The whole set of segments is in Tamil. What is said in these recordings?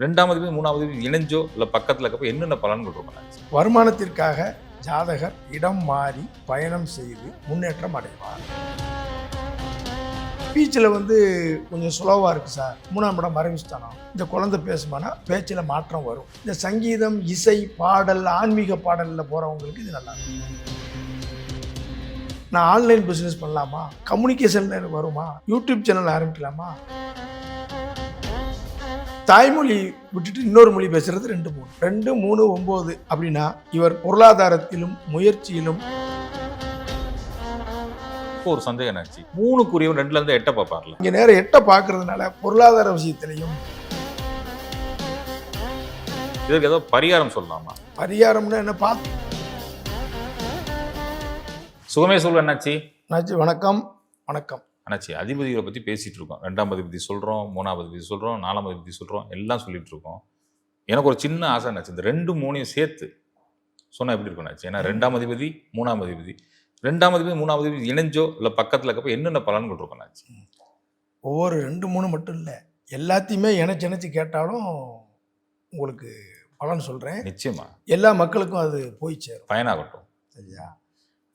2ஆம் அதிபதி 3ஆம் அதிபதி இணைஞ்சோ இல்லை பக்கத்தில் இருக்கப்போ என்னென்ன பலன்கள் இருக்கும்? வருமானத்திற்காக ஜாதகர் இடம் மாறி பயணம் செய்து முன்னேற்றம் அடைவார். ஸ்பீச்சில் கொஞ்சம் ஸ்லோவாக இருக்குது சார். 3ஆம் இடம் மறைவுஸ்தானம். இந்த குழந்தை பேசுமானா பேச்சில் மாற்றம் வரும். இந்த சங்கீதம், இசை, பாடல், ஆன்மீக பாடலில் போகிறவங்களுக்கு இது நல்லா இருக்கும். நான் ஆன்லைன் பிஸ்னஸ் பண்ணலாமா, கம்யூனிகேஷனில் வருமா, யூடியூப் சேனல் ஆரம்பிக்கலாமா, தாய்மொழி விட்டுட்டு இன்னொரு மொழி பேசுறது 2 3 9 அப்படின்னா இவர் பொருளாதாரத்திலும் முயற்சியிலும். ஒரு சந்தேகம் என்னாச்சு, 3க்குரியவன் 2ல இருந்து 8 பார்ப்பார்ல, இங்க நேரம் 8 பார்க்கறதுனால பொருளாதார விஷயத்திலையும். இதுக்கு ஏதோ பரிகாரம் சொல்லலாமா? பரிகாரம்னா என்ன சுகமே சொல்ல என்னாச்சு. வணக்கம் வணக்கம் அண்ணாச்சி, அதிபதிகளை பற்றி பேசிகிட்டு இருக்கோம். 2ஆம் அதிபதி சொல்கிறோம், 3ஆம் அதிபதி சொல்கிறோம், 4ஆம் அதிபதி சொல்கிறோம், எல்லாம் சொல்லிகிட்டு இருக்கோம். எனக்கு ஒரு சின்ன ஆசை என்னாச்சு, இந்த 2 3 சேர்த்து சொன்னால் எப்படி இருக்கும் என்னாச்சு? ஏன்னா 2ஆம் அதிபதி 3ஆம் அதிபதி, 2ஆம் அதிபதி 3ஆம் அதிபதி இணைஞ்சோ இல்லை பக்கத்தில் இருக்கப்போ என்னென்ன பலன்கள் இருக்கும் என்னாச்சு? ஒவ்வொரு 2 3 மட்டும் இல்லை, எல்லாத்தையுமே இணைச்சு கேட்டாலும் உங்களுக்கு பலன் சொல்கிறேன். நிச்சயமா எல்லா மக்களுக்கும் அது போய் சேரும், பயனாகட்டும். சரியா?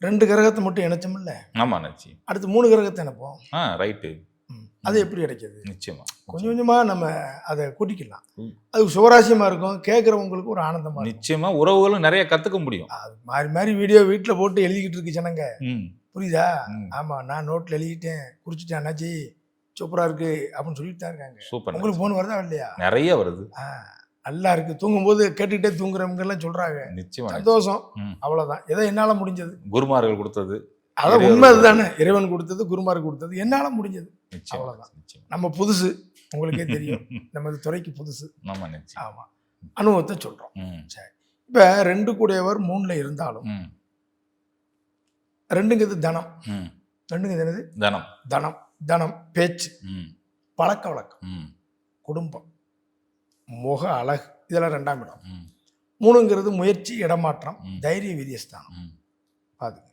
2 கிரகத்தை மட்டும் இணைச்சோம்ல, ஆமாம் அண்ணாச்சி. அடுத்து 3 கிரகத்தை இணைப்போம். ரைட்டு. அது எப்படி கிடைக்கிது? நிச்சயமா கொஞ்சம் கொஞ்சமாக நம்ம அதை கூட்டிக்கலாம். அது சுவராசியமாக இருக்கும், கேட்குறவங்களுக்கு ஒரு ஆனந்தமாக. நிச்சயமா உறவுகளும் நிறைய கற்றுக்க முடியும். அது மாறி மாறி வீடியோ வீட்டில் போட்டு எழுதிக்கிட்டு இருக்கு ஜனங்க, புரியுதா? ஆமாம், நான் நோட்டில் எழுதிட்டேன், குறிச்சிட்டேன், அண்ணாச்சி சூப்பராக இருக்கு அப்படின்னு சொல்லிட்டு தான் இருக்காங்க. சூப்பர். உங்களுக்கு ஃபோன் வருதா இல்லையா? நிறைய வருது. நல்லா இருக்கு, தூங்கும்போது கேட்டுக்கிட்டே தூங்குறவங்க எல்லாம் சொல்றாங்க. நிச்சயமா சந்தோஷம். அவ்வளவுதான், ஏதோ என்னால முடிஞ்சது. குருமார்கள் கொடுத்தது, அதான் உண்மை அதுதானே. இறைவன் கொடுத்தது, குருமார்கள் கொடுத்தது, என்னால முடிஞ்சது. அவ்வளவுதான். நம்ம புதுசு, உங்களுக்கே தெரியும், நமது துறைக்கு புதுசு. ஆமா, அனுபவத்தை சொல்றோம். சரி, இப்ப 2 கூடையவர் 3ல இருந்தாலும் 2ங்கிறது தனம். 2ங்கிறது என்னது? தனம். தனம், தனம், பேச்சு, பழக்க வழக்கம், குடும்பம், முக அழகு, இதெல்லாம் 2ஆம் இடம். 3ங்கிறது முயற்சி, இடமாற்றம், தைரிய வீரியஸ்தானம். பாருங்க,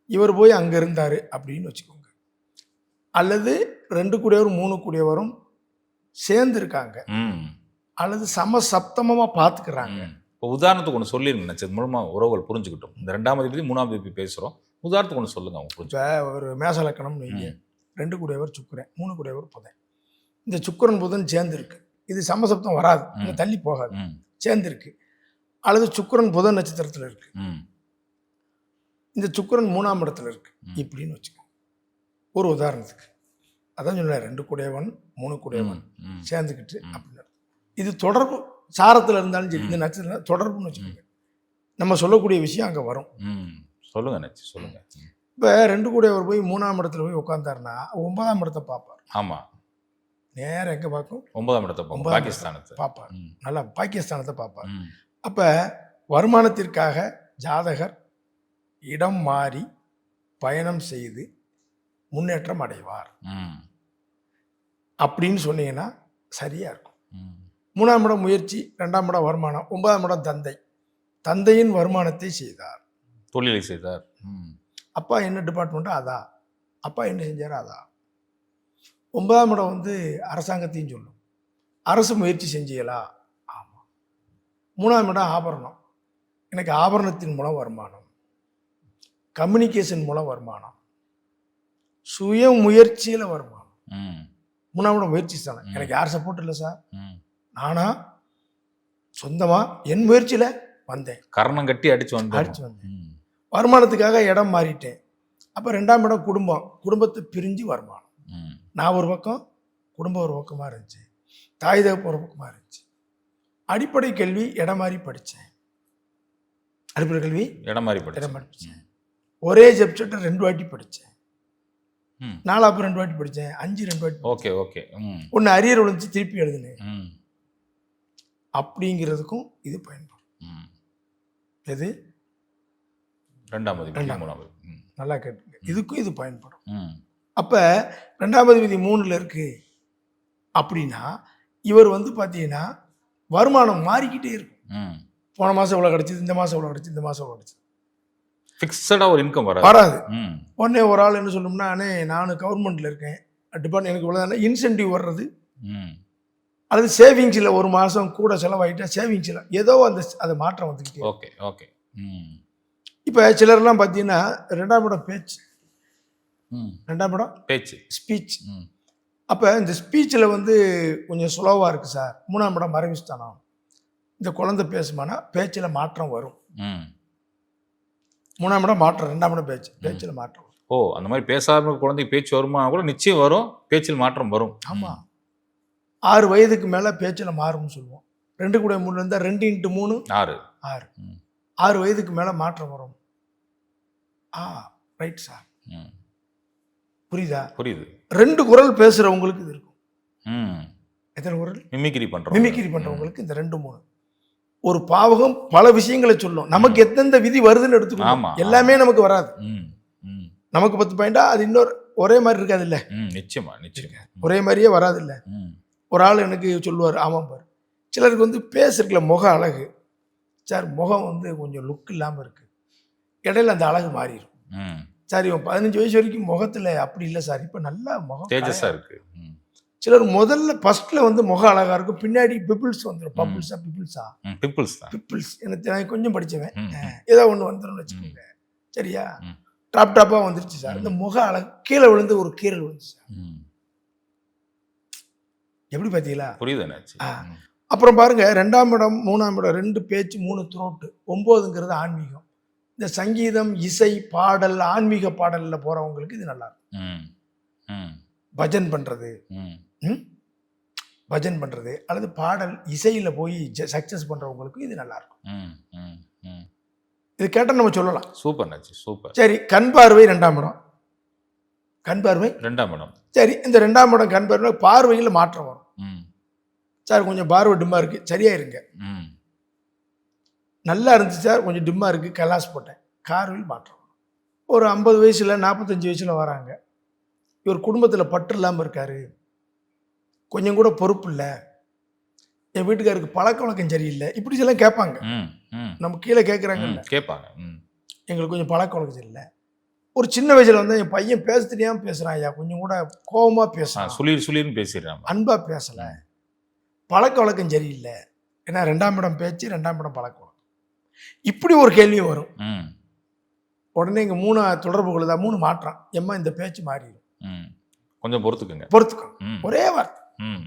இவர் போய் அங்கே இருந்தார் அப்படின்னு வச்சுக்கோங்க, அல்லது 2 கூடியவர் 3 கூடியவரும் சேர்ந்து இருக்காங்க, அல்லது சப்தமமாக பார்த்துக்கிறாங்க. இப்போ உதாரணத்துக்கு ஒன்று சொல்லிருங்க, மூலமாக உறவுகள் புரிஞ்சுக்கிட்டோம். இந்த 2ஆம் அதிபதி 3ஆம் அதிபதி பேசுகிறோம், உதாரணத்துக்கு ஒன்று சொல்லுங்க. அவங்க புரிஞ்சு, ஒரு மேசலக்கணம் நீங்கள் 2 கூடியவர் சுக்கிரன், 3 கூடியவர் புதன். இந்த சுக்கிரன் புதன் சேர்ந்து இருக்கு, இது சமசப்தம் வராது, தள்ளி போகாது, சேர்ந்து இருக்கு. அல்லது சுக்கிரன் புதன் நட்சத்திரத்தில் இருக்கு, இந்த சுக்கிரன் 3ஆம் இடத்துல இருக்கு இப்படின்னு வச்சுக்கோங்க. ஒரு உதாரணத்துக்கு அதான் சொன்ன 2 கூடையவன் 3 கூடையவன் சேர்ந்துக்கிட்டு அப்படின்னு. இது தொடர்பு சாரத்தில் இருந்தாலும் சரி, இந்த நட்சத்திரம் தொடர்புன்னு வச்சுக்கோங்க. நம்ம சொல்லக்கூடிய விஷயம் அங்கே வரும். சொல்லுங்க சொல்லுங்க. இப்போ 2 கூடையவர் போய் 3ஆம் இடத்துல போய் உட்காந்தாருன்னா 9ஆம் இடத்தை பார்ப்பார். ஆமாம், நேரம் எங்கே பார்க்கும்? 9ஆம் இடத்தை பாகிஸ்தானத்தை பார்ப்பார். நல்லா பாகிஸ்தானத்தை பார்ப்பார். அப்போ வருமானத்திற்காக ஜாதகர் இடம் மாறி பயணம் செய்து முன்னேற்றம் அடைவார் அப்படின்னு சொன்னீங்கன்னா சரியா இருக்கும். 3ஆம் இடம் முயற்சி, 2ஆம் இடம் வருமானம், 9ஆம் இடம் தந்தை, தந்தையின் வருமானத்தை செய்தார், தொழிலை செய்தார். அப்பா என்ன டிபார்ட்மெண்ட்டோ அதா, அப்பா என்ன செஞ்சாரோ அதா. 9ஆம் இடம் அரசாங்கத்தையும் சொல்லும், அரசு முயற்சி செஞ்சீங்களா? ஆமாம். 3ஆம் இடம் ஆபரணம், எனக்கு ஆபரணத்தின் மூலம் வருமானம், கம்யூனிகேஷன் மூலம் வருமானம், சுய முயற்சியில் வருமானம். 3ஆம் இடம் முயற்சி தானே, எனக்கு யார் சப்போர்ட் இல்லை சார், நானா சொந்தமாக என் முயற்சியில் வந்தேன், கரணம் கட்டி அடிச்சு வந்தேன். வருமானத்துக்காக இடம் மாறிட்டேன். அப்போ 2ஆம் இடம் குடும்பம், குடும்பத்தை பிரிஞ்சு வருமானம். நான் ஒரு பக்கம், குடும்பம் ஒரு பக்கமாக இருந்துச்சு, தாய் தகப்பு ஒரு பக்கமாக இருந்துச்சு. அடிப்படை கல்வி இடம் மாறி படித்தேன், அடிப்படை கல்வி இடம் மாறி படித்தேன். ஒரே சப்ஜெக்டை 2 வாட்டி படித்தேன், 4 2 வாட்டி படித்தேன், 5 2 வாட்டி. Okay okay. ஒன்று அரியர் விழுந்துச்சு, திருப்பி எழுதுனேன். அப்படிங்கிறதுக்கும் இது பயன்படும். எது? 2ஆம் அதிபதி 3ஆம். நல்லா கேட்டுங்க, இதுக்கும் இது பயன்படும். அப்போ 2ஆம் அதிபதி 3ல் இருக்கு அப்படின்னா இவர் பார்த்தீங்கன்னா வருமானம் மாறிக்கிட்டே இருக்கும். போன மாதம் இவ்வளோ கிடச்சிது, இந்த மாதம் இவ்வளோ கிடச்சிது, இந்த மாதம் இவ்வளோ கிடச்சிது, ஃபிக்ஸடாக ஒரு இன்கம் வராது. உடனே ஒரு ஆள் என்ன சொல்லணும்னா, நான் கவர்மெண்ட்டில் இருக்கேன், டிபார்ட்மெண்ட், எனக்கு இவ்வளோ இன்சென்டிவ் வர்றது, அல்லது சேவிங்ஸில் ஒரு மாதம் கூட செலவாயிட்டா சேவிங்ஸில் ஏதோ அது மாற்றம் வந்துக்கிட்டே. Okay okay. ம் இப்போ சிலர்லாம் பார்த்தீங்கன்னா 2ஆம் இடம் பேச்சு, ம் 2ஆம் இடம் பேச்சு. ஸ்பீச். ம் அப்போ இந்த ஸ்பீச்சில் வந்து கொஞ்சம் ஸ்லோவாக இருக்குது சார். 3ஆம் இடம் மறைவுஸ்தானம். இந்த குழந்தை பேசுமானா பேச்சில் மாற்றம் வரும். ம் 3ஆம் இடம் மாற்றம், 2ஆம் இடம் பேச்சு, பேச்சில் மாற்றம் வரும். ஓ அந்த மாதிரி பேசாம குழந்தைக்கு பேச்சு வருமா கூட நிச்சயம் வரும், பேச்சில் மாற்றம் வரும். ஆமாம், 6 வயதுக்கு மேலே பேச்சில் மாறும்னு சொல்லுவோம். 2 கூட 3 இருந்தால் 2 × 3 6. 6. ம் 6 வயதுக்கு மேலே மாற்றம் வரும். Right sir. ம் புரியுதா? புரியுது. 2 குரல் பேசுகிறவங்களுக்கு இது இருக்கும். ம் எத்தனை குரல்? மிமிக்ரி பண்றோம். மிமிக்ரி பண்ணுறவங்களுக்கு இந்த 2 3. ஒரு பாவகம் பல விஷயங்களை சொல்லும். நமக்கு எந்தெந்த விதி வருதுன்னு ஆமா, எடுத்துக்கணும். எல்லாமே நமக்கு வராது. ம் ம் நமக்கு 10 பாயிண்டா அது இன்னொரு ஒரே மாதிரி இருக்காது இல்லை. ம் நிச்சயமா நிச்சயமா. ஒரே மாதிரியே வராது இல்லை. ம் ஒரு ஆள் எனக்கு சொல்லுவார், ஆமாம் பாரு. சிலருக்கு வந்து பேசுறதுல முக அழகு சார், முகம் வந்து கொஞ்சம் லுக் இல்லாமல் இருக்கு, இடையில அந்த அழகு மாறிடும் ம் சார். இவன் 15 வயசு வரைக்கும் முகத்தில் அப்படி இல்லை சார், இப்போ நல்லா முகம் தேஜஸா இருக்கு. ம் சிலர் முதல்ல ஃபர்ஸ்ட்ல வந்து முகம் அழகா இருக்கும், பின்னாடி பிபிள்ஸ் வந்துடும். பிபிள்ஸா பிம்பிள்ஸ் தான். பிபிள்ஸ் எனக்கு நான் கொஞ்சம் படிச்சவன். ம் ஏதோ ஒன்று வந்துடும் வச்சுக்கோங்க. சரியா? ம். டாப்பாக வந்துருச்சு சார். இந்த முக அழகு கீழே விழுந்து ஒரு கீரல் விழுந்துச்சு சார். ம் எப்படி பார்த்தீங்களா? புரியுது என்னாச்சு. அப்புறம் பாருங்க, 2ஆம் இடம் 3ஆம் இடம் 2 பேச்சு 3 த்ரோட்டு 9ங்கிறது ஆன்மீகம். இந்த சங்கீதம், இசை, பாடல், ஆன்மீக பாடலில் போகிறவங்களுக்கு இது நல்லா இருக்கும். ம் ம் பஜன் பண்ணுறது, ம் பஜன் பண்ணுறது அல்லது பாடல் இசையில் போய் சக்ஸஸ் பண்ணுறவங்களுக்கு இது நல்லா இருக்கும். ம் ம் ம் இது கேட்டால் நம்ம சொல்லலாம். Super notch, super. சரி, கண் பார்வை 2ஆம் இடம். கண் பார்வை 2ஆம் இடம். சரி, இந்த 2ஆம் இடம் கண் பார்வை பார்வையில் மாற்றம் வரும். ம் சார் கொஞ்சம் பார்வை டிம்மாக இருக்குது, சரியாயிருங்க. ம் நல்லா இருந்துச்சு சார், கொஞ்சம் டிம்மாக இருக்குது, கலாஸ் போட்டேன், பார்வையில் மாற்றம் வரும். ஒரு 50 வயசில் 45 வயசில் வராங்க. இவர் குடும்பத்தில் பற்று இல்லாமல் இருக்காரு, கொஞ்சம் கூட பொறுப்பு இல்லை, என் வீட்டுக்காருக்கு பழக்க வழக்கம் சரியில்லை, இப்படி எல்லாம் கேட்பாங்க. ம் ம் நம்ம கீழே கேட்குறாங்கல்ல, கேட்பாங்க. ம் எங்களுக்கு கொஞ்சம் பழக்க வழக்கம் சரியில்லை. ஒரு சின்ன வயசில் வந்து என் பையன் பேச தெரியாமல் பேசுகிறான் ஐயா, கொஞ்சம் கூட கோபமாக பேசுகிறான், சுளீர்னு பேசிடுறாங்க, அன்பாக பேசலை, பழக்க வழக்கம் சரியில்லை. ஏன்னா 2ஆம் இடம் பேச்சு, 2ஆம் இடம் பழக்க வழக்கம். இப்படி ஒரு கேள்வியும் வரும். ம் உடனே இங்கே 3 தொடர்பு கொள்ளுதா, 3 மாற்றம், எம்மா இந்த பேச்சு மாறிடும், ம் கொஞ்சம் பொறுத்துக்குங்க. பொறுத்துக்கோ. ம் ஒரே வார்த்தை, ம்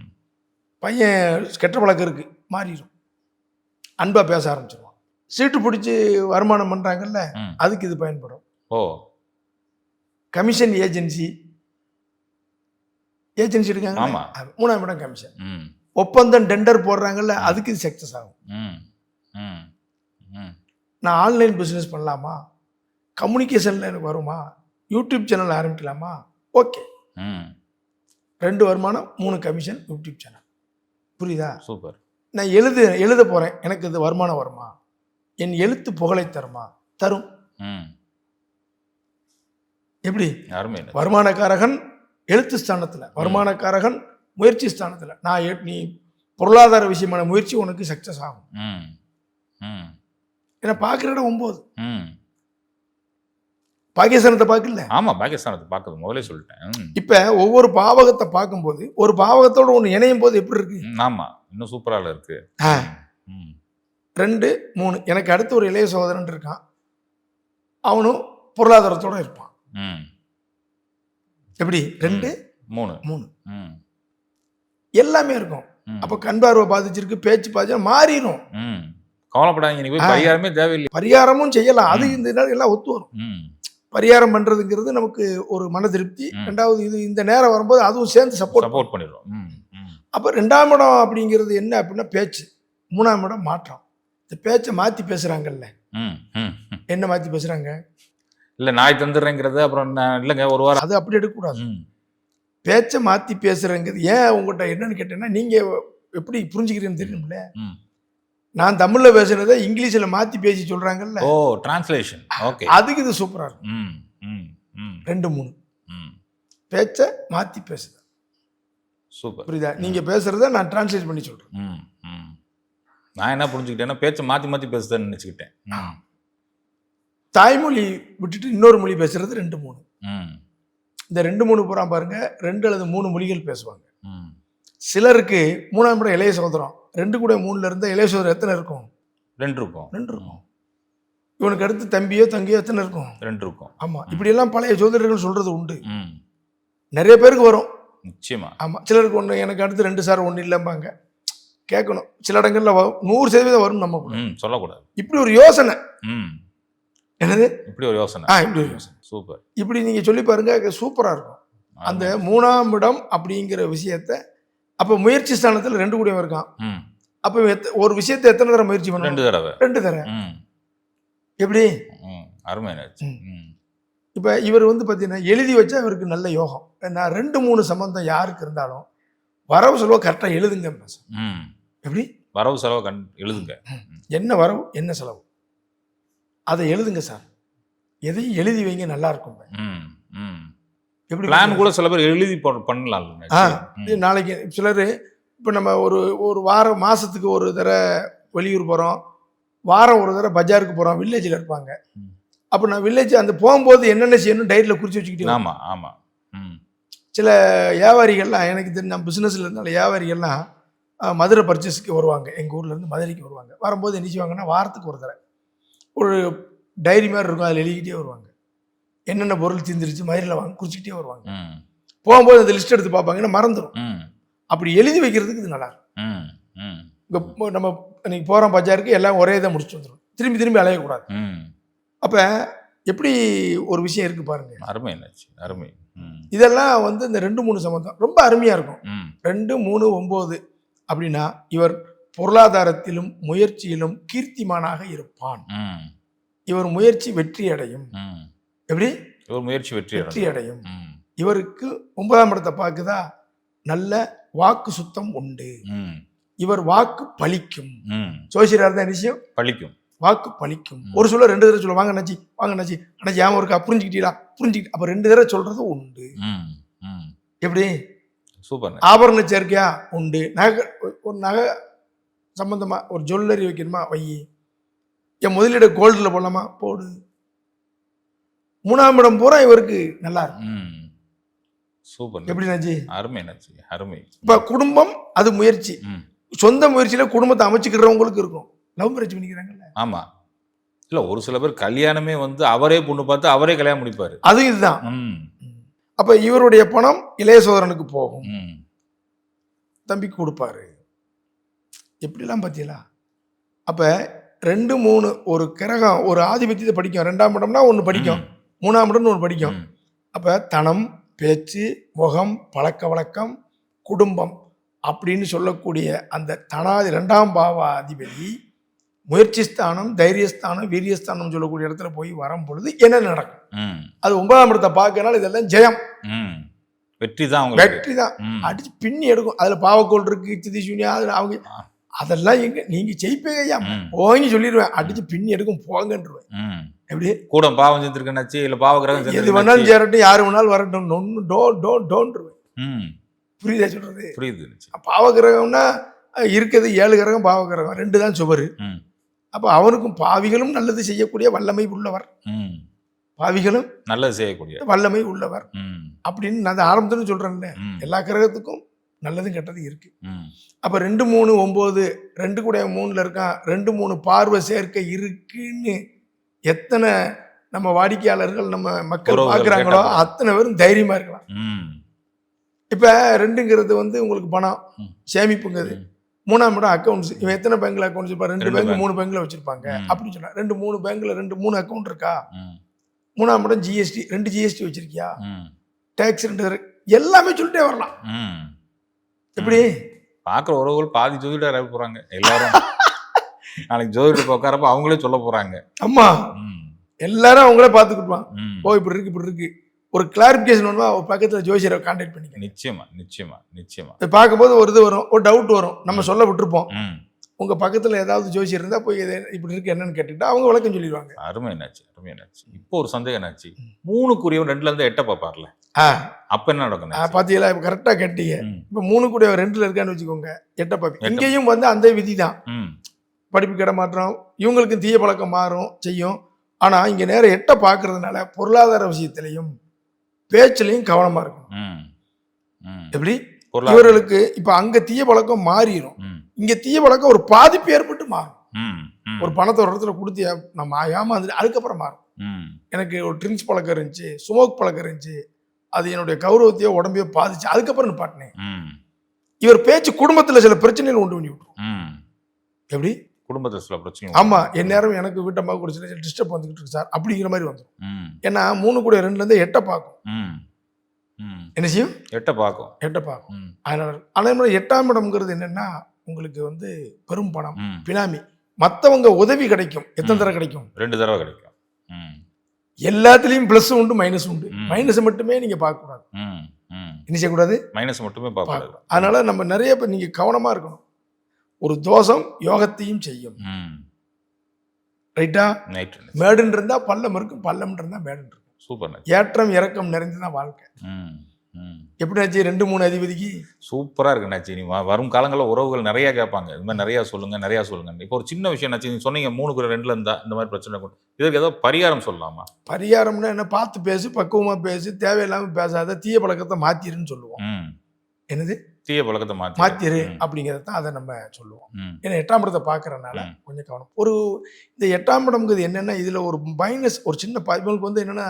பையன் கெட்ட பழக்கம் இருக்கு, மாறிடும், அன்பா பேச ஆரம்பிச்சிருவான். சீட்டு பிடிச்சி வருமானம் பண்றாங்கல்ல, ம். அதுக்கு இது பயன்படும். ஓ கமிஷன் ஏஜென்சி இருக்காங்க, ஆமா. 3ஆம் இடம் கமிஷன். ம் ஒப்பந்தம் டெண்டர் போடுறாங்கல்ல, அதுக்கு இது சக்சஸ் ஆகும். ம் ம் ம் நான் ஆன்லைன் பிஸ்னஸ் பண்ணலாமா, கம்யூனிகேஷன்ல எனக்கு வருமா, யூடியூப் சேனல் ஆரம்பிக்கலாமா, ஓகே. ம் 2 வருமானம், 3 கமிஷன், யூடியூப் சேனல். புரியுதா? சூப்பர். நான் எழுத போறேன், எனக்கு இது வருமானம் வருமா, என் எழுத்து புகழை தருமா, தரும். ம் எப்படி? அருமை. வருமானக்காரகன் எழுத்து ஸ்தானத்தில், வருமானக்காரகன் முயற்சி ஸ்தானத்தில். நீ பொருளாதார விஷயமான முயற்சி உனக்கு சக்சஸ் ஆகும். ம் ம் ஏன்னா பார்க்குற இடம் 9. ம் பாகிஸ்தானத்தை பார்க்கல. ஆமா, பாகிஸ்தானத்தை பார்க்குது முதலே சொல்லிட்டேன். இப்போ ஒவ்வொரு பாவகத்தை பார்க்கும்போது ஒரு பாவகத்தோட ஒன்று இணையும் போது எப்படி இருக்கு? ஆமா, இன்னும் சூப்பராக இருக்கு. ம் 2 3. எனக்கு அடுத்து ஒரு இளைய சகோதரன் இருக்கான், அவனும் பொருளாதாரத்தோட இருப்பான். ம் எப்படி? 2 3 3 ம் எல்லாமே இருக்கும். ம். அப்போ கண் பார்வை பாதிச்சிருக்கு, பேச்சு பாதிச்சா மாறிடும். ம் கவலைப்படாதீங்க, நீங்க போய் பரிகாரமே தேவையில்லை. பரிகாரமும் செய்யலாம், அது இந்த நேரம் எல்லாம் ஒத்து வரும். ம் பரிகாரம் பண்றதுங்கிறது நமக்கு ஒரு மன திருப்தி. 2வது இது இந்த நேரம் வரும்போது அதுவும் சேர்ந்து சப்போர்ட் பண்ணிடுறோம். ம் ம் அப்போ 2ஆம் இடம் அப்படிங்கிறது என்ன அப்படின்னா பேச்சு, 3ஆம் இடம் மாற்றம். இந்த பேச்சை மாற்றி பேசுகிறாங்கல்ல, ம் ம் என்ன மாற்றி பேசுகிறாங்க? இல்லை நாய் தந்துடுறேங்கிறது, அப்புறம் இல்லைங்க ஒரு வாரம் அது அப்படி எடுக்கக்கூடாது. ம் பேச்சை மாற்றி பேசுகிறேங்கிறது ஏன் உங்கள்கிட்ட என்னன்னு கேட்டேன்னா, நீங்கள் எப்படி புரிஞ்சுக்கிறீங்கன்னு தெரியணும்ல. ம் நான் தமிழில் பேசுனதை இங்கிலீஷில் மாற்றி பேசி சொல்கிறாங்கல்ல, ஓ டிரான்ஸ்லேஷன். ஓகே, அதுக்கு இது சூப்பராக இருக்கும். ம் ம் ம் 2 3 ம் பேச்சை மாற்றி பேசுது. சூப்பர். புரியுதா? நீங்கள் பேசுகிறத நான் டிரான்ஸ்லேட் பண்ணி சொல்கிறேன். ம் ம் நான் என்ன புரிஞ்சுக்கிட்டேன்னா, பேச்சை மாற்றி பேசுதேன்னு நினச்சிக்கிட்டேன். தாய்மொழி விட்டுட்டு இன்னொரு மொழி பேசுறது 2 3. ம் இந்த 2 3 பூரா பாருங்க, 2 அல்லது 3 மொழிகள் பேசுவாங்க. ம் சிலருக்கு 3ஆம் இடம் இளைய சகோதரம், 2 கூட 3ல இருந்தால் இளைய சகோதரம் எத்தனை இருக்கும்? 2 இருக்கும். 2 இருக்கும். இவனுக்கு அடுத்து தம்பியோ தங்கையோ எத்தனை இருக்கும்? 2 இருக்கும். ஆமா, இப்படியெல்லாம் பழைய ஜோதிடர்கள் சொல்றது உண்டு. ம். நிறைய பேருக்கு வரும். நிச்சயமா. ஆமா, சிலருக்கு ஒன்று, எனக்கு அடுத்து 2 சார் 1 இல்லைம்பாங்க. கேட்கணும். சில இடங்கள்ல 100% வரும் நம்ம கூட. சொல்லக்கூடாது. இப்படி ஒரு யோசனை. என்னது? இப்படி ஒரு யோசனை. இப்படி ஒரு யோசனை. சூப்பர். இப்படி நீங்க சொல்லி பாருங்க, சூப்பரா இருக்கும். அந்த 3ஆம் இடம் அப்படிங்கிற விஷயத்த அப்ப முயற்சி ஸ்தானத்துல 2 கூடியவன் இருக்கான். அப்ப ஒரு விஷயத்தை எத்தனை தடவை முயற்சி பண்ணணும்? 2 தடவை. 2 தடவை. எப்படி? அருமை. இப்ப இவர் வந்து பாத்தீங்கன்னா எழுதி வச்சா இவருக்கு நல்ல யோகம். நான் 2-3 சம்பந்தம் யாருக்கு இருந்தாலும் வரவு செலவு கரெக்டா எழுதுங்க. எப்படி? வரவு செலவு எழுதுங்க. என்ன வரவு என்ன செலவு அதை எழுதுங்க சார். எதையும் எழுதி வைங்க, நல்லா இருக்கும். எப்படி பிளான் கூட சில பேர் எழுதி பண்ணலாம். நாளைக்கு சிலர் இப்போ நம்ம ஒரு வாரம் மாசத்துக்கு ஒரு தடவை வெளியூர் போகிறோம், வாரம் ஒரு தடவை பஜாருக்கு போகிறோம், வில்லேஜில் இருப்பாங்க. அப்போ நான் வில்லேஜ் அந்த போகும்போது என்னென்ன செய்யணும் டைரியில் குறித்து வச்சுக்கிட்டே. ஆமாம். சில வியாபாரிகள்லாம் எனக்கு தெரிஞ்ச பிஸ்னஸில் இருந்தாலும் வியாபாரிகள்லாம் மதுரை பர்ச்சேஸ்க்கு வருவாங்க. எங்கள் ஊர்லேருந்து மதுரைக்கு வருவாங்க. வரும்போது என்ன செய்வாங்கன்னா வாரத்துக்கு ஒரு தடவை ஒரு டைரி மாதிரி இருக்கும், அதில் எழுதிக்கிட்டே வருவாங்க. என்னென்ன பொருள் தீர்ந்துருச்சு மதுரையில் வாங்க குறிச்சிக்கிட்டே வருவாங்க. போகும்போது அந்த லிஸ்ட் எடுத்து பார்ப்பாங்க, ஏன்னா மறந்துடும். அப்படி எழுதி வைக்கிறதுக்கு இது நல்லா இருக்கும். இப்போ நம்ம இன்னைக்கு போகிறோம் பஜாருக்கு, எல்லாம் ஒரே இதை முடிச்சுட்டு வந்துடும், திரும்பி அலையக்கூடாது. அப்போ எப்படி ஒரு விஷயம் இருக்கு பாருங்க. அருமை. அருமை. இதெல்லாம் வந்து இந்த 2-3 சம்பந்தம் ரொம்ப அருமையா இருக்கும். 2, 3, 9 அப்படின்னா இவர் பொருளாதாரத்திலும் முயற்சியிலும் கீர்த்திமானாக இருப்பான். இவர் முயற்சி வெற்றி அடையும். எப்படி? இவர் முயற்சி வெற்றி அடையும். இவருக்கு 9ஆம் இடத்தை பார்க்குதா, நல்ல வாக்கு சுத்தம் உண்டு. இவர் வாக்கு பலிக்கும். ஜோசியராக இருந்தா விஷயம் பலிக்கும், வாக்கு பலிக்கும். ஒரு சொல்ல 2 தடவை சொல்ல, வாங்க நச்சி அண்ணாச்சி ஏன் இருக்கா, புரிஞ்சுக்கிட்டீங்களா? புரிஞ்சுக்கிட்டு அப்ப 2 தடவை சொல்றது உண்டு. எப்படி? சூப்பர். ஆபரண சேர்க்கையா உண்டு. ஒரு நகை சம்பந்தமா ஒரு ஜுவல்லரி வைக்கணுமா வை. என் முதலீடு கோல்டில் போடலாமா போடு. 3ஆம் இடம் பூரா இவருக்கு நல்லா இருக்கும். சூப்பர். எப்படி நச்சி? அருமை. இப்ப குடும்பம் அது முயற்சி, சொந்த முயற்சியில குடும்பத்தை அமைச்சுக்கிறவங்களுக்கு இருக்கும். லவ் மேரேஜ் பண்ணிக்கிறாங்கல்ல. ஆமா. இல்ல ஒரு சில பேர் கல்யாணமே வந்து அவரே பொண்ணு பார்த்து அவரே கல்யாணம் முடிப்பாரு. அது இதுதான். அப்ப இவருடைய பணம் இளைய சோதரனுக்கு போகும், தம்பிக்கு கொடுப்பாரு. எப்படிலாம் பார்த்தீங்களா? அப்ப 2, 3 ஒரு கிரகம் ஒரு ஆதிபத்தியத்தை படிக்கும். 2ஆம் இடம்னா ஒன்று படிக்கும், 3ஆம் இடம்னு ஒன்று படிக்கும். அப்ப தனம், பேச்சு, முகம், பழக்க வழக்கம், குடும்பம் அப்படின்னு சொல்லக்கூடிய அந்த தனாதி 2ஆம் பாவாதிபதி முயற்சி ஸ்தானம், தைரியஸ்தானம், வீரியஸ்தானம் சொல்லக்கூடிய இடத்துல போய் வரும் பொழுது என்ன நடக்கும்? அது 9ஆம் இடத்தை பார்க்கறனால இதெல்லாம் ஜெயம், வெற்றி தான். அடிச்சு பின்னி எடுக்கும். அதுல பாவக்கோள் இருக்கு, சித்தி சூனியா, அவங்க அதெல்லாம் எங்க நீங்க ஜெயிப்பேயா போங்க சொல்லிடுவேன். அடிச்சு பின்னி எடுக்கும் போங்கன்றுவேன். எப்படி? கூட பாவம் செஞ்சிருக்கேன்னாச்சு, இல்ல பாவ கிரகம் எது வேணாலும் சேரட்டும், யாரு வேணாலும் வரட்டும், டோன்றுவேன். புரியுதா சொல்றது? புரியுது. பாவ கிரகம்னா இருக்கிறது 7 கிரகம், பாவ கிரகம் 2 தான் சுவரு. அப்ப அவனுக்கும் பாவிகளும் நல்லது செய்யக்கூடிய வல்லமை உள்ளவர், பாவிகளும் நல்லது செய்யக்கூடிய வல்லமை உள்ளவர் அப்படின்னு நான் ஆரம்பத்துல சொல்றேன்ல. எல்லா கிரகத்துக்கும் நல்லதும் கெட்டது இருக்கு. அப்ப 2, 3, 9 2 கூட 3ல இருக்கான். 2, 3 பார்வை சேர்க்கை இருக்குன்னு எத்தனை நம்ம வாடிக்கையாளர்கள் நம்ம மக்கள் பாக்குறாங்களோ அத்தனை பேரும் தைரியமா இருக்கலாம். இப்ப 2ங்கிறது வந்து உங்களுக்கு பணம் சேமிப்புங்கிறது. 3ஆம் இடம் அக்கௌண்ட்ஸ். இவன் எத்தனை பேங்க்ல அக்கௌண்ட்ஸ் இருப்பா? 2 பேங்க் 3 பேங்க்ல வச்சிருப்பாங்க அப்படின்னு சொன்னா 2, 3 பேங்க்ல 2, 3 அக்கௌண்ட் இருக்கா? 3ஆம் இடம் ஜிஎஸ்டி 2 ஜிஎஸ்டி வச்சிருக்கியா? டாக்ஸ் 2 எல்லாமே சொல்லிட்டே வரலாம். எப்படி? பாக்குற உறவுகள் பாதி ஜோதிடர் போறாங்க எல்லாரும். நாளைக்கு ஜோதிடர் உட்காரப்ப அவங்களே சொல்ல போறாங்க. ஆமா, எல்லாரும் அவங்களே பாத்துக்கிட்டுவான். ஓ இப்படி இருக்கு ஒரு கிளாரிபிகேஷன் வேணுமா, ஒரு பக்கத்துல ஜோசியரை கான்டாக்ட் பண்ணிக்க. நிச்சயமா பார்க்கும்போது ஒரு இது வரும், ஒரு டவுட் வரும், நம்ம சொல்ல விட்டுருப்போம். உங்க பக்கத்துல ஏதாவது ஜோசியர் இருந்தா போய் இப்படி இருக்கு என்னன்னு கேட்டுக்கிட்டா அவங்க விளக்கம் சொல்லிடுவாங்க. அருமை என்னாச்சு. இப்போ ஒரு சந்தேகம் என்னாச்சு, 3க்குரியவன் 2ல இருந்து 8 பாப்பார்ல, அப்ப என்ன நடக்கும் பாத்தீங்களா? இப்ப கரெக்டா கேட்டீங்க. இப்ப 3க்குரியவன் 2ல இருக்கான்னு வச்சுக்கோங்க, 8 பாப்பி. இங்கேயும் வந்து அந்த விதி தான். படிப்பு கிடமாற்றம், இவங்களுக்கு தீய பழக்கம் மாறும் செய்யும். ஆனா இங்க நேரம் 8 பாக்குறதுனால பொருளாதார விஷயத்திலையும் பேச்சிலையும் கவனமா இருக்கும். எப்படி? பொருளாதார இவர்களுக்கு இப்ப அங்க தீய பழக்கம் மாறிடும். ம், இங்க தீய பழக்கம் ஒரு பாதிப்பு ஏற்பட்டு மாறும். ம், ம், ஒரு பணத்தை ஒரு இடத்துல கொடுத்து நம்ம ஏமாந்து அதுக்கப்புறம் மாறும். ம், எனக்கு ஒரு ட்ரிங்க்ஸ் பழக்கம் இருந்துச்சு, ஸ்மோக் பழக்கம் இருந்துச்சு, அது என்னுடைய கௌரவத்தையோ உடம்பையோ பாதிச்சு, அதுக்கப்புறம் நிப்பாட்டினேன். ம், இவர் பேச்சு குடும்பத்துல சில பிரச்சனைகள் உண்டு பண்ணி விட்டுரும். ம். எப்படி? குடும்பத்துல சில பிரச்சனை ஆமா, என் நேரம் எனக்கு வீட்டம்மா கூட சில டிஸ்டர்ப் வந்துகிட்டு இருக்கு சார் அப்படிங்கிற மாதிரி வந்துடும். ம், ஏன்னா 3 கூட 2ல இருந்து 8 பார்க்கும். ம், ம். என்ன செய்யும்? எட்ட பார்க்கும் 8 பார்க்கும். ம், அதனால அதே மாதிரி 8ஆம் இடம்ங்கிறது என்னன்னா உங்களுக்கு வந்து பெரும் பணம், ம். பினாமி, மத்தவங்க உதவி கிடைக்கும். எத்தனை தடவை கிடைக்கும்? 2 தடவை கிடைக்கும். ம், எல்லாத்துலயும் பிளஸ் உண்டு, மைனஸ் உண்டு. ம். மைனஸ் மட்டுமே நீங்க பார்க்க கூடாது. ம், ம். என்ன செய்யக்கூடாது? மைனஸ் மட்டுமே பார்க்கக்கூடாது. அதனால நம்ம நிறைய பேர் நீங்க கவனமா இருக்கணும். ஒரு தோஷம் யோகத்தையும் செய்யும். ம். ரைட்டா? நைட் மேடுன்னு இருந்தா பள்ளம் இருக்கும், பள்ளம் இருந்தா மேடுன்னு இருக்கும். சூப்பர் நச்சு. ஏற்றம் இறக்கம் நிறைந்துதான் வாழ்க்கை. ம், ம். எப்படி ஆச்சு 2, 3 அதிபதிக்கு? சூப்பரா இருக்கு நச்சு. நீ வரும் காலங்களில் உறவுகள் நிறைய கேட்பாங்க. இது மாதிரி நிறைய சொல்லுங்க, நிறைய சொல்லுங்க. இப்போ ஒரு சின்ன விஷயம் நச்சு, நீங்க சொன்னீங்க 3 கூட 2ல இருந்தா இந்த மாதிரி பிரச்சனை இருக்கும். இதுக்கு ஏதோ பரிகாரம் சொல்லலாமா? பரிகாரம்னா என்ன? பார்த்து பேசு, பக்குவமா பேசு, தேவையில்லாம பேசாத, தீய பழக்கத்தை மாத்திருன்னு சொல்லுவோம். ம். என்னது? தீய பழக்கத்தை மாத்திரு ம், அப்படிங்கிறத தான் அதை நம்ம சொல்லுவோம். ம், ஏன்னா 8ஆம் இடத்தை பார்க்கறதுனால ம். கொஞ்சம் கவனம். இந்த 8ஆம் இடம்ங்கிறது என்னன்னா, இதுல ஒரு மைனஸ், ஒரு சின்ன இவங்களுக்கு வந்து என்னன்னா,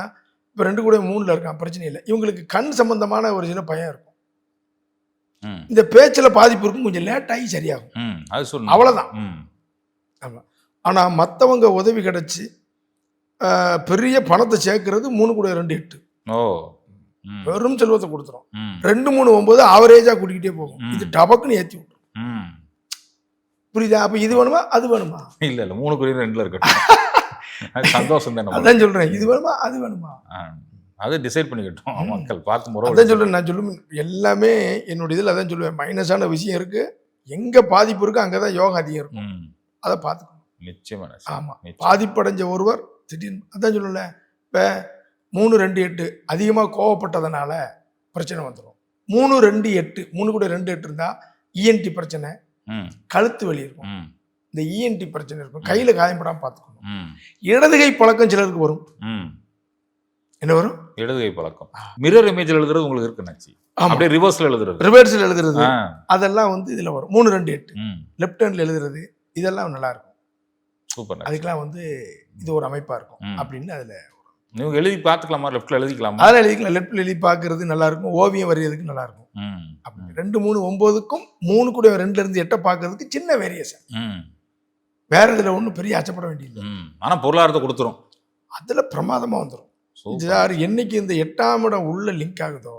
இப்போ 2 கூட 3ல இருக்கான், பிரச்சனை இல்லை. இவங்களுக்கு கண் சம்பந்தமான ஒரு சின்ன பயம் இருக்கும். ம், இந்த பேச்சில் பாதிப்பு இருக்கும், கொஞ்சம் லேட் ஆகி சரியாகும். ம். அது சொல்லணும். அவ்வளவுதான். ம், ஆமா. ஆனா மத்தவங்க உதவி கிடைச்சு பெரிய பணத்தை சேர்க்கறது 3 கூட 2 8 ஓ. ம், பெரும் செல்வத்தை கொடுத்துரும். ம், 2 3 9 ஆவரேஜா கூட்டிக்கிட்டே போகும். ம். இது டபக்குன்னு ஏற்றி விட்டுரும். ம். புரியுதா? அப்ப இது வேணுமா அது வேணுமா? இல்ல இல்ல 3 கூட 2ல இருக்கட்டும். அது சந்தோஷம் தானே. அதான் சொல்றேன், இது வேணுமா அது வேணுமா? அது டிசைட் பண்ணிக்கிட்டோம் மக்கள் பார்த்து முறை. அதான் சொல்றேன், நான் சொல்லுவேன் எல்லாமே என்னோட இதில் அதான் சொல்லுவேன். மைனஸான விஷயம் இருக்கு, எங்க பாதிப்பு இருக்கு அங்கதான் யோகம் அதிகம் இருக்கும். ம். அதை பார்த்துக்கணும். நிச்சயமா நச்சு. ஆமா, நிச்சயம். பாதிப்படைஞ்ச ஒருவர் திடீர்னு அதான் சொல்லல, இப்போ 3 2 8 அதிகமாக கோவப்பட்டதுனால பிரச்சனை வந்துடும். 3 2 8 3 கூட 2 8 இருந்தா இஎன்டி பிரச்சனை, ம், கழுத்து வலி இருக்கும், ம், இந்த இஎன்டி பிரச்சனை இருக்கும், கையில காயப்படாம பார்த்துக்கணும். ம், இடதுகை பழக்கம் சிலருக்கு வரும். ம். என்ன வரும்? இடதுகை பழக்கம். மிரர் இமேஜ்ல எழுதுறது உங்களுக்கு இருக்கு நச்சு. ஆமா, அப்படியே ரிவர்ஸ்ல எழுதுறது. ரிவர்ஸில் எழுதுறது, ஆ. அதெல்லாம் வந்து இதுல வரும். 3 2 8 ம். லெஃப்ட் ஹேண்ட்ல எழுதுறது, இதெல்லாம் நல்லா இருக்கும். சூப்பர் நச்சு. அதுக்கெல்லாம் வந்து இது ஒரு அமைப்பா இருக்கும் ம். அப்படின்னு அதுல நீங்க எழுதி பார்த்துக்கலாமா? லெஃப்ட்ல எழுதிக்கலாமா? அதெல்லாம் எழுதிக்கலாம். லெஃப்ட்ல எழுதி பார்க்கறது நல்லா இருக்கும், ஓவியம் வரைகிறதுக்கு நல்லா இருக்கும். ம், அப்படி 2 3 9க்கும் 3 கூட 2ல இருந்து 8 பார்க்கறதுக்கு சின்ன வேரியேஷன். ம், வேற இதுல ஒன்றும் பெரிய அச்சப்பட வேண்டியது. ம். ஆனா பொருளாதாரத்தை கொடுத்துரும். அதுல பிரமாதமா வந்துடும். சூப்பர். யார் என்னைக்கு இந்த 8ஆம் இடம் உள்ள லிங்க் ஆகுதோ,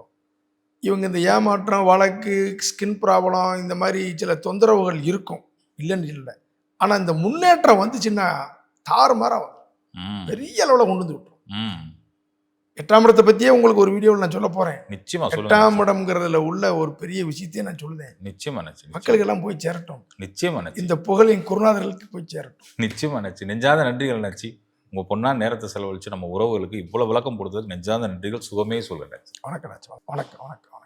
இவங்க இந்த ஏமாற்றம், வழக்கு, ஸ்கின் ப்ராப்ளம், இந்த மாதிரி சில தொந்தரவுகள் இருக்கும், இல்லைன்னு இல்லை. ஆனா இந்த முன்னேற்றம் வந்துச்சுன்னா தாறுமாறா வரும், ம், பெரிய அளவில் கொண்டு வந்து விட்டுரும். ம். 8ஆம் இடத்தை பத்தியே உங்களுக்கு ஒரு வீடியோவில் நான் சொல்ல போறேன். நிச்சயமா சொல்லுங்க. 8ஆம் இடம்ங்கிறதுல உள்ள ஒரு பெரிய விஷயத்தையே நான் சொல்லுவேன். நிச்சயமா நச்சு. மக்களுக்கு எல்லாம் போய் சேரட்டும், நிச்சயமா நச்சு. இந்த புகழ் என் குருநாதர்களுக்கு போய் சேரட்டும். நிச்சயமா நச்சு. நெஞ்சாத நன்றிகள் நச்சு. உங்க பொண்ணா நேரத்தை செலவழிச்சு நம்ம உறவுகளுக்கு இவ்வளவு விளக்கம் கொடுத்ததுக்கு நெஞ்சாத நன்றிகள். சுகமே சொல்லுங்க. வணக்கம், வணக்கம், வணக்கம்.